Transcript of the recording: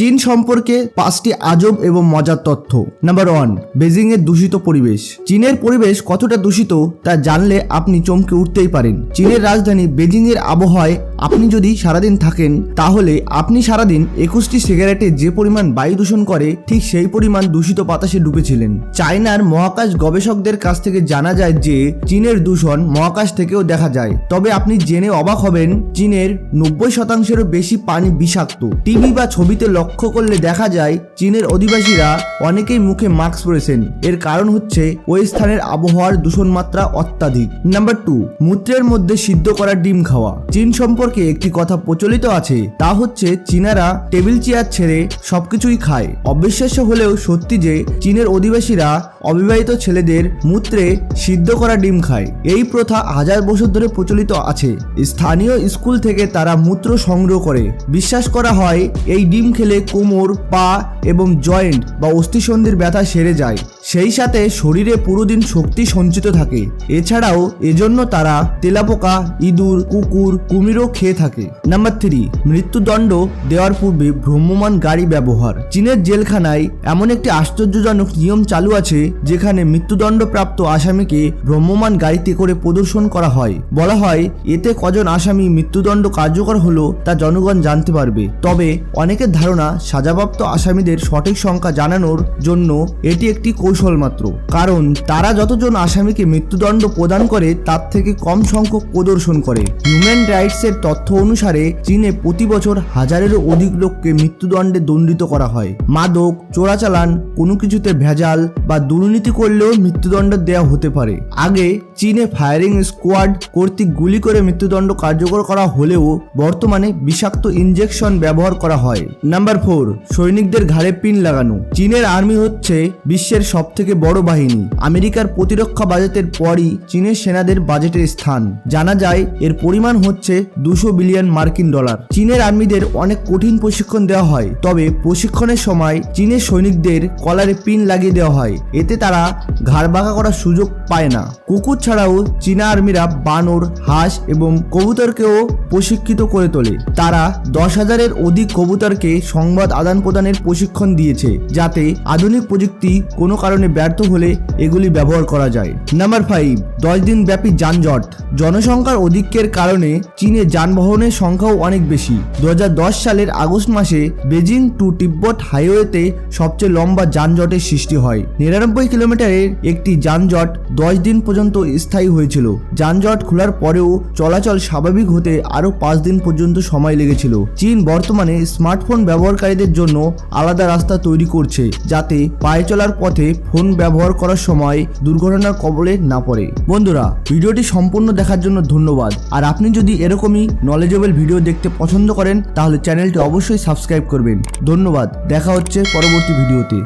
চীন সম্পর্কে 5টি আজব এবং মজার তথ্য। নাম্বার 1, বেজিং এর দূষিত পরিবেশ। চীনের পরিবেশ কতটা দূষিত তা জানলে আপনি চমকে উঠতেই পারেন। চীনের রাজধানী বেজিং এর আবহাওয়ায় আপনি যদি সারাদিন থাকেন তাহলে আপনি সারাদিন 21টি সিগারেটে যে পরিমাণ বায়ু দূষণ করে ঠিক সেই পরিমাণ দূষিত বাতাসে ডুবেছিলেন। চায়নার মহাকাশ গবেষকদের কাছ থেকে জানা যায় যে চীনের দূষণ মহাকাশ থেকেও দেখা যায়। তবে আপনি জেনে অবাক হবেন, চীনের 90%-এরও বেশি পানি বিষাক্ত। টিভি বা ছবিতে লক্ষ্য করলে দেখা যায় চীনের অধিবাসীরা অনেকেই মুখে মাস্ক পরেছেন। এর কারণ হচ্ছে ওই স্থানের আবহাওয়ার দূষণ মাত্রা অত্যাধিক। নাম্বার 2, মূত্রের মধ্যে সিদ্ধ করা ডিম খাওয়া। চীন সম্পর্কে একটি কথা প্রচলিত আছে, তা হচ্ছে চীনারা টেবিল চেয়ার ছেড়ে সবকিছুই খায়। অবিশ্বাস্য হলেও সত্যি যে চীনের অধিবাসীরা অবিবাহিত ছেলেদের মূত্রে সিদ্ধ করা ডিম খায়। এই প্রথা হাজার বছর ধরে প্রচলিত আছে। স্থানীয় স্কুল থেকে তারা মূত্র সংগ্রহ করে। বিশ্বাস করা হয় এই ডিম খেলে কোমর, পা এবং জয়েন্ট বা অস্থিসন্ধির ব্যথা সেরে যায়, সেই সাথে শরীরে পুরো দিন শক্তি সঞ্চিত থাকে। এছাড়াও এজন্য তারা তেলাপোকা, ইঁদুর, কুকুর, কুমিরও খেয়ে থাকে। নাম্বার 3, মৃত্যুদণ্ড দেওয়ার পূর্বে ভ্রাম্যমাণ গাড়ি ব্যবহার। চীনের জেলখানায় এমন একটি আশ্চর্যজনক নিয়ম চালু আছে যেখানে মৃত্যুদণ্ডপ্রাপ্ত আসামিকে ভ্রাম্যমাণ গাড়িতে করে প্রদর্শন করা হয়। বলা হয় এতে কজন আসামি মৃত্যুদণ্ড কার্যকর হলো তা জনগণ জানতে পারবে। তবে অনেকের ধারণা সাজাপ্রাপ্ত আসামিদের সঠিক সংখ্যা জানানোর জন্য এটি একটি কৌশল মাত্র, কারণ তারা যতজন আসামিকে মৃত্যুদণ্ড প্রদান করে তার থেকে কম সংখ্যক প্রদর্শন করে। হিউম্যান রাইটসের তথ্য অনুসারে চীনে প্রতি বছর হাজারেরও অধিক লোককে মৃত্যুদণ্ডে দণ্ডিত করা হয়। মাদক, চোরাচালান, কোনো কিছুতে ভেজাল বা দুর্নীতি করলেও মৃত্যুদণ্ড দেওয়া হতে পারে। আগে চীনে ফায়ারিং স্কোয়াড কর্তৃক গুলি করে মৃত্যুদণ্ড কার্যকর করা হলেও বর্তমানে বিষাক্ত ইনজেকশন ব্যবহার করা হয়। নাম্বার 4, সৈনিকদের ঘাড়ে পিন লাগানো। চীনের আর্মি হচ্ছে বিশ্বের সবথেকে বড় বাহিনী। আমেরিকার প্রতিরক্ষা বাজেটের পরই চীনের সেনাদের বাজেটের স্থান। জানা যায় এর পরিমাণ হচ্ছে 200 বিলিয়ন মার্কিন ডলার। চীনের আর্মিদের অনেক কঠিন প্রশিক্ষণ দেওয়া হয়, তবে প্রশিক্ষণের সময় চীনের সৈনিকদের কলারে পিন লাগিয়ে দেওয়া হয়। এতে তারা ঘাড় বাঁকা করার সুযোগ পায় না। কুকুর ছাড়াও চীনা আর্মিরা বানর, হাঁস এবং কবুতরকেও প্রশিক্ষিত করে তোলে। তারা 10,000-এর অধিক কবুতরকে সংবাদ আদান প্রদানের প্রশিক্ষণ দিয়েছে, যাতে আধুনিক প্রযুক্তি কোনো কারণে ব্যর্থ হলে এগুলি ব্যবহার করা যায়। নাম্বার 5, 10 দিন ব্যাপী যানজট। জনসংখ্যার অধিক্যের কারণে চীনে যানবাহনের সংখ্যাও অনেক বেশি। 2010 সালের আগস্ট মাসে বেজিং টু তিব্বত হাইওয়েতে সবচেয়ে লম্বা যানজটের সৃষ্টি হয়। 99 কিলোমিটারের একটি যানজট 10 দিন পর্যন্ত স্থায়ী হয়েছিল। যানজট খোলার পরেও চলাচল স্বাভাবিক হতে আরও 5 দিন পর্যন্ত সময় লেগেছিল। চীন বর্তমানে স্মার্টফোন ব্যবহারকারীদের জন্য আলাদা রাস্তা তৈরি করছে, যাতে পায়ে চলার পথে ফোন ব্যবহার করার সময় দুর্ঘটনার কবলে না পড়ে। বন্ধুরা, ভিডিওটি সম্পূর্ণ দেখার জন্য ধন্যবাদ। আর আপনি যদি এরকমই নলেজেবল ভিডিও দেখতে পছন্দ করেন তাহলে চ্যানেলটি অবশ্যই সাবস্ক্রাইব করবেন। ধন্যবাদ, দেখা হচ্ছে পরবর্তী ভিডিওতে।